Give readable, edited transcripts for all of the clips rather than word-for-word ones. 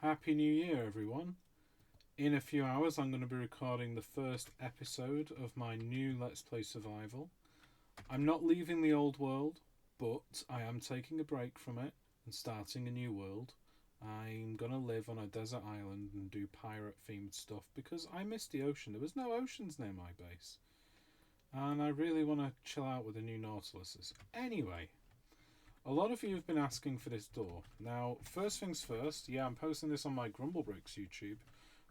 Happy New Year, everyone. In a few hours, I'm going to be recording the first episode of my new Let's Play Survival. I'm not leaving the old world, but I am taking a break from it and starting a new world. I'm going to live on a desert island and do pirate-themed stuff because I missed the ocean. There was no oceans near my base. And I really want to chill out with the new Nautiluses. Anyway, a lot of you have been asking for this door. Now, first things first, I'm posting this on my Grumblebricks YouTube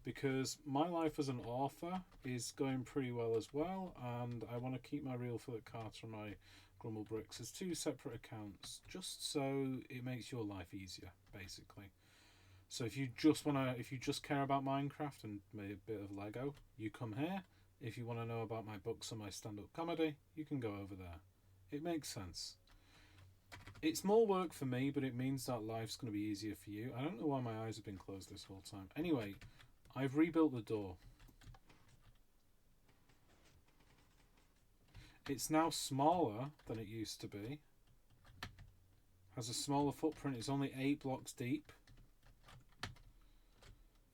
because my life as an author is going pretty well as well, and I want to keep my real Philip Carter and my Grumblebricks as two separate accounts, just so it makes your life easier, basically. So if you just care about Minecraft and maybe a bit of Lego, you come here. If you want to know about my books and my stand-up comedy, you can go over there. It makes sense. It's more work for me, but it means that life's going to be easier for you. I don't know why my eyes have been closed this whole time. Anyway, I've rebuilt the door. It's now smaller than it used to be. Has a smaller footprint. It's only 8 blocks deep.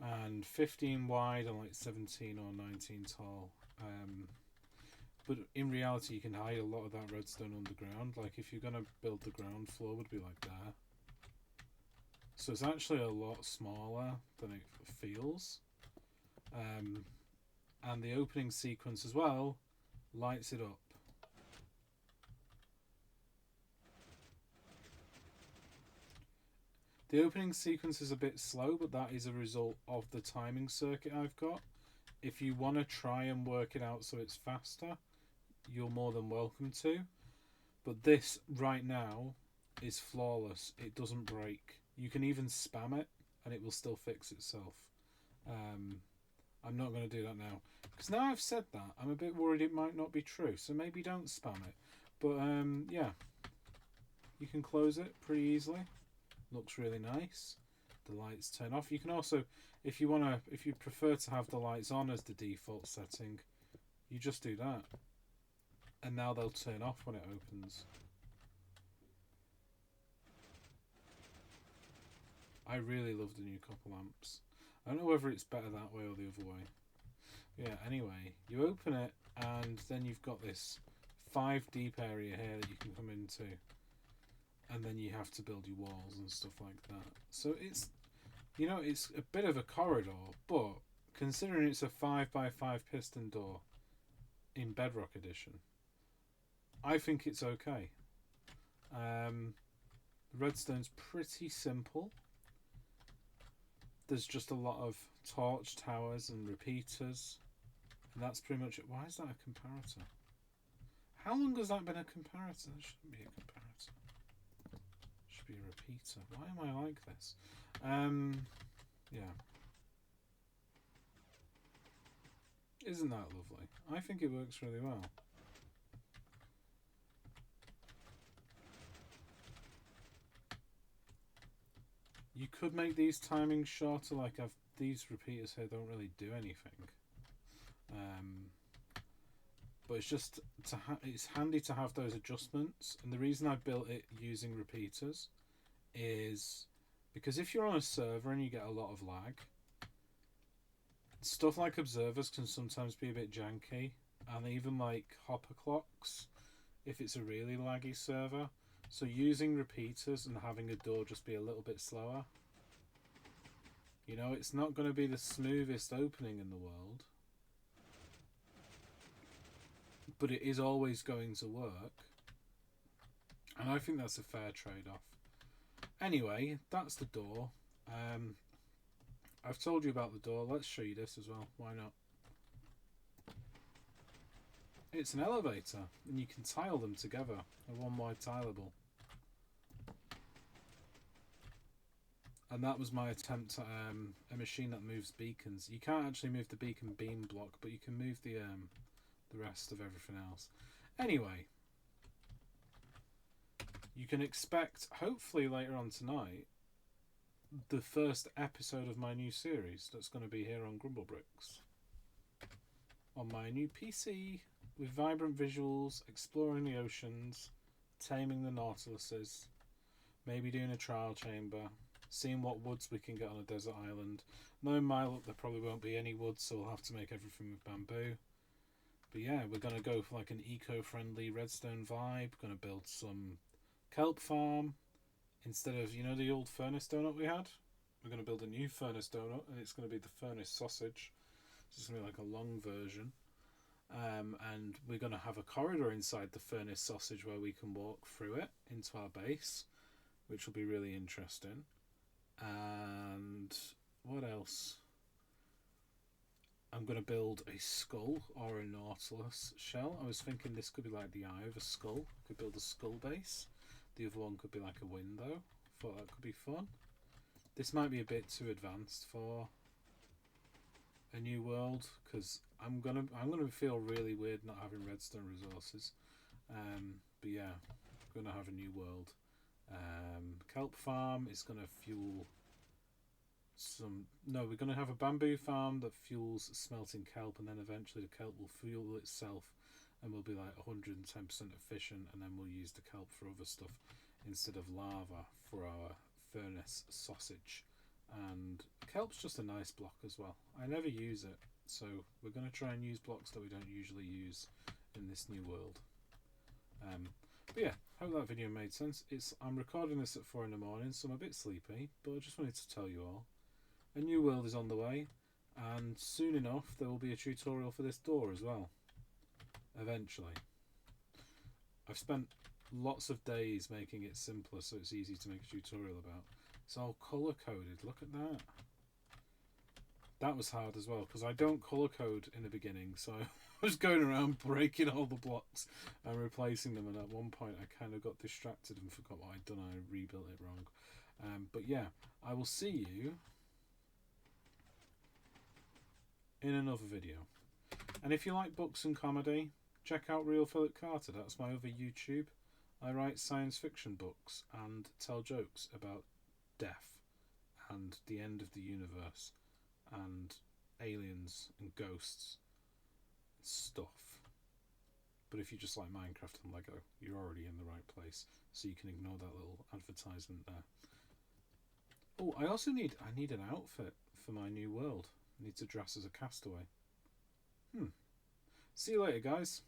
And 15 wide and like 17 or 19 tall. But in reality, you can hide a lot of that redstone underground. Like if you're going to build the ground floor, would be like there. So it's actually a lot smaller than it feels. And the opening sequence as well lights it up. The opening sequence is a bit slow, but that is a result of the timing circuit I've got. If you want to try and work it out so it's faster, you're more than welcome to. But this right now is flawless. It doesn't break. You can even spam it and it will still fix itself. I'm not going to do that now. Because now I've said that, I'm a bit worried it might not be true. So maybe don't spam it. But yeah, you can close it pretty easily. Looks really nice. The lights turn off. You can also, if you prefer to have the lights on as the default setting, you just do that. And now they'll turn off when it opens. I really love the new copper lamps. I don't know whether it's better that way or the other way. Yeah, anyway, you open it and then you've got this 5 deep area here that you can come into. And then you have to build your walls and stuff like that. So it's a bit of a corridor, but considering it's a 5x5 piston door in Bedrock Edition, I think it's okay. The redstone's pretty simple. There's just a lot of torch towers and repeaters, and that's pretty much it. Why is that a comparator? How long has that been a comparator? That shouldn't be a comparator. Should be a repeater. Why am I like this? Yeah. Isn't that lovely? I think it works really well. You could make these timings shorter, like these repeaters here don't really do anything. But it's just it's handy to have those adjustments, and the reason I built it using repeaters is because if you're on a server and you get a lot of lag, stuff like observers can sometimes be a bit janky, and even like hopper clocks if it's a really laggy server. So using repeaters and having a door just be a little bit slower, it's not going to be the smoothest opening in the world, but it is always going to work, and I think that's a fair trade-off. Anyway, that's the door. I've told you about the door. Let's show you this as well. Why not? It's an elevator, and you can tile them together. A one-wide tileable. And that was my attempt at a machine that moves beacons. You can't actually move the beacon beam block, but you can move the rest of everything else. Anyway, you can expect, hopefully later on tonight, the first episode of my new series that's going to be here on Grumblebricks. On my new PC, with vibrant visuals, exploring the oceans, taming the Nautiluses, maybe doing a trial chamber, seeing what woods we can get on a desert island. Knowing my luck, there probably won't be any woods, so we'll have to make everything with bamboo. But yeah, we're going to go for like an eco-friendly redstone vibe. We're going to build some kelp farm instead of, you know, the old furnace donut we had. We're going to build a new furnace donut, and it's going to be the furnace sausage. It's going to be like a long version. And we're going to have a corridor inside the furnace sausage where we can walk through it into our base, which will be really interesting. And what else? I'm going to build a skull or a nautilus shell. I was thinking this could be like the eye of a skull. I could build a skull base. The other one could be like a window. Thought that could be fun. This might be a bit too advanced for a new world, because I'm gonna feel really weird not having redstone resources. But yeah, I'm gonna have a new world. Kelp farm is gonna fuel some. No, we're gonna have a bamboo farm that fuels smelting kelp, and then eventually the kelp will fuel itself, and we'll be like 110% efficient, and then we'll use the kelp for other stuff instead of lava for our furnace sausage. And kelp's just a nice block as well. I never use it, so we're going to try and use blocks that we don't usually use in this new world. But yeah, hope that video made sense. I'm recording this at 4 in the morning, so I'm a bit sleepy, but I just wanted to tell you all. A new world is on the way, and soon enough there will be a tutorial for this door as well. Eventually. I've spent lots of days making it simpler so it's easy to make a tutorial about. It's all colour coded. Look at that. That was hard as well, because I don't colour code in the beginning, so I was going around breaking all the blocks and replacing them, and at one point I kind of got distracted and forgot what I'd done. I rebuilt it wrong. But yeah, I will see you in another video. And if you like books and comedy, check out Real Philip Carter. That's my other YouTube. I write science fiction books and tell jokes about death and the end of the universe and aliens and ghosts and stuff. But if you just like Minecraft and Lego, you're already in the right place, so you can ignore that little advertisement there. Oh, I need an outfit for my new world. I need to dress as a castaway. See you later, guys.